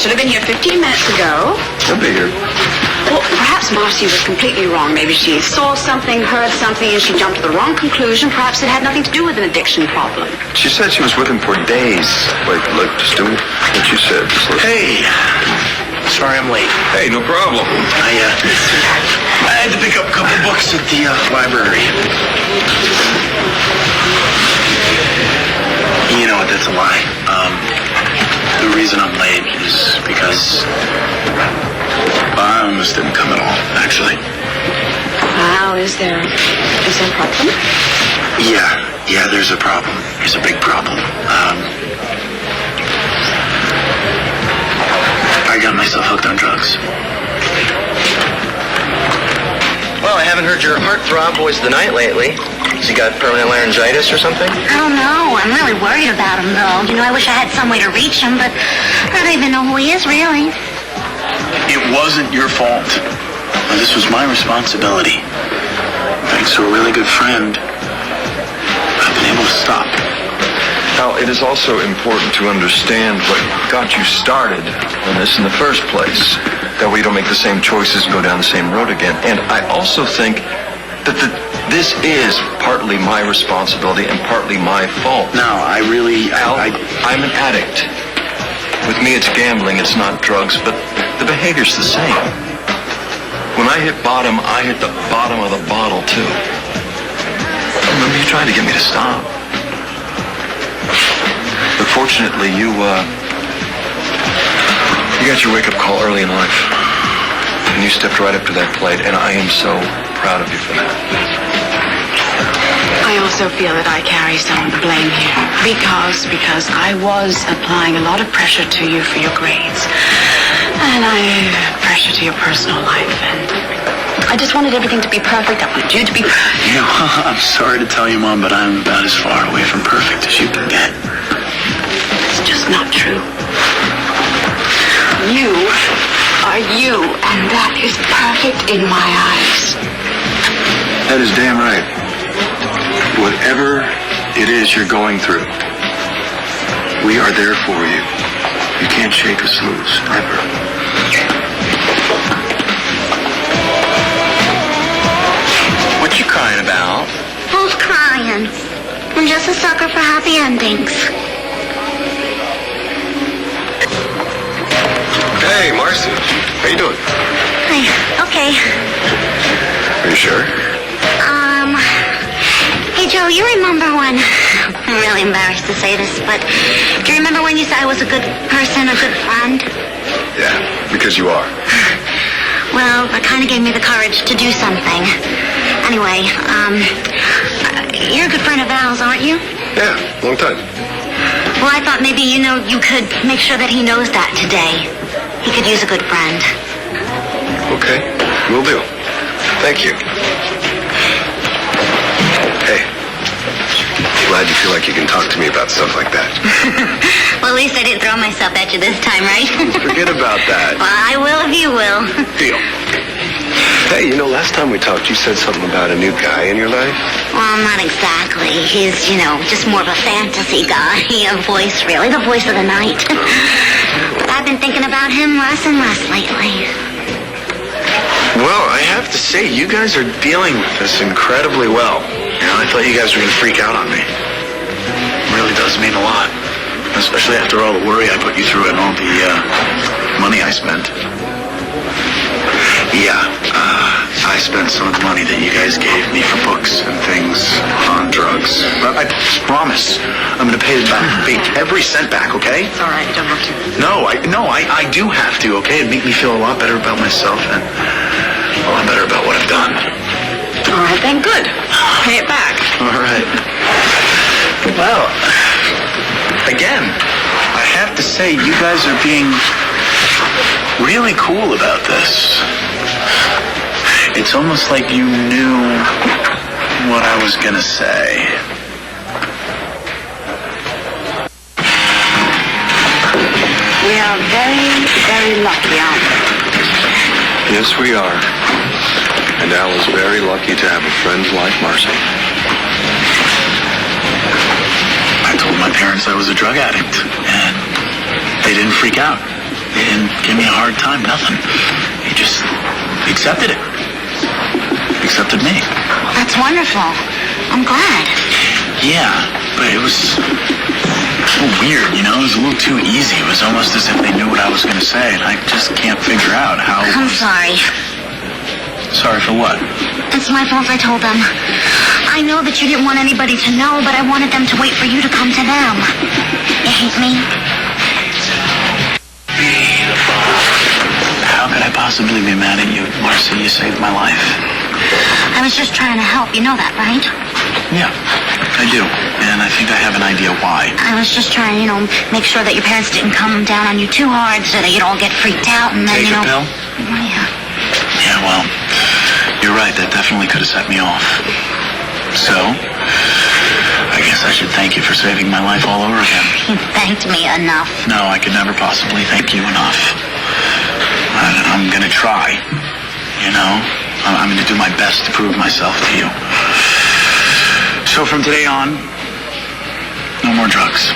should have been here 15 minutes ago. She'll be here. Well, perhaps Marcie was completely wrong. Maybe she saw something, heard something, and she jumped to the wrong conclusion. Perhaps it had nothing to do with an addiction problem. She said she was with him for days. Wait, look, just do what you said. Just listen. Hey! Sorry I'm late. Hey, no problem. I had to pick up a couple books at the library. You know what, that's a lie. The reason I'm late is because I almost didn't come at all, actually. Wow, is there a problem? Yeah, there's a problem. There's a big problem. I got myself hooked on drugs. Well, I haven't heard your heartthrob voice of the night lately. Has he got permanent laryngitis or something? I don't know. I'm really worried about him, though. You know, I wish I had some way to reach him, but I don't even know who he is, really. It wasn't your fault. This was my responsibility. Thanks to a really good friend, I've been able to stop. Now, it is also important to understand what got you started on this in the first place. That way you don't make the same choices and go down the same road again. And I also think that this is partly my responsibility and partly my fault. No, I'm an addict. With me, it's gambling, it's not drugs, but the behavior's the same. When I hit bottom, I hit the bottom of the bottle, too. I remember you tried to get me to stop. But fortunately, you got your wake-up call early in life. And you stepped right up to that plate, and I am so proud of you for that. I also feel that I carry some of the blame here. Because I was applying a lot of pressure to you for your grades. And pressure to your personal life. And I just wanted everything to be perfect. I wanted you to be perfect. You know, I'm sorry to tell you, Mom, but I'm about as far away from perfect as you can get. It's just not true. You are you, and that is perfect in my eyes. That is damn right. Whatever it is you're going through, we are there for you. You can't shake us loose, ever. What you crying about? Who's crying? I'm just a sucker for happy endings. Hey, Marcie. How you doing? Hey, okay. Are you sure? Hey, Joe, you remember when... I'm really embarrassed to say this, but do you remember when you said I was a good person, a good friend? Yeah, because you are. Well, that kind of gave me the courage to do something. Anyway, you're a good friend of Al's, aren't you? Yeah, long time. Well, I thought maybe, you could make sure that he knows that today. He could use a good friend. Okay, will do. Thank you. Hey, glad you feel like you can talk to me about stuff like that. Well, at least I didn't throw myself at you this time, right? Forget about that. Well, I will if you will. Deal. Hey, last time we talked, you said something about a new guy in your life? Well, not exactly. He's, just more of a fantasy guy. A voice, really, the voice of the night. But I've been thinking about him less and less lately. Well, I have to say, you guys are dealing with this incredibly well. I thought you guys were going to freak out on me. It really does mean a lot. Especially after all the worry I put you through and all the money I spent. Yeah, I spent some of the money that you guys gave me for books and things on drugs. But I promise I'm going to pay it back. Pay every cent back, okay? It's all right, you don't have to. No, I do have to, okay? It'd make me feel a lot better about myself and a lot better about what I've done. All right, then, good. Pay it back. All right. Well, again, I have to say, you guys are being really cool about this. It's almost like you knew what I was gonna say. We are very, very lucky, aren't we? Yes, we are. And Al is very lucky to have a friend like Marcie. I told my parents I was a drug addict, and they didn't freak out. He didn't give me a hard time, nothing. He just accepted it. Accepted me. That's wonderful. I'm glad. Yeah, but it was so weird, you know? It was a little too easy. It was almost as if they knew what I was going to say, and I just can't figure out how... I'm sorry. Sorry for what? It's my fault I told them. I know that you didn't want anybody to know, but I wanted them to wait for you to come to them. You hate me? How could I possibly be mad at you, Marcie? You saved my life. I was just trying to help. You know that, right? Yeah, I do. And I think I have an idea why. I was just trying, make sure that your parents didn't come down on you too hard so that you don't get freaked out and then, Take a pill? Yeah. Yeah, well, you're right. That definitely could have set me off. So, I guess I should thank you for saving my life all over again. You thanked me enough. No, I could never possibly thank you enough. I'm going to try, you know? I'm going to do my best to prove myself to you. So from today on, no more drugs.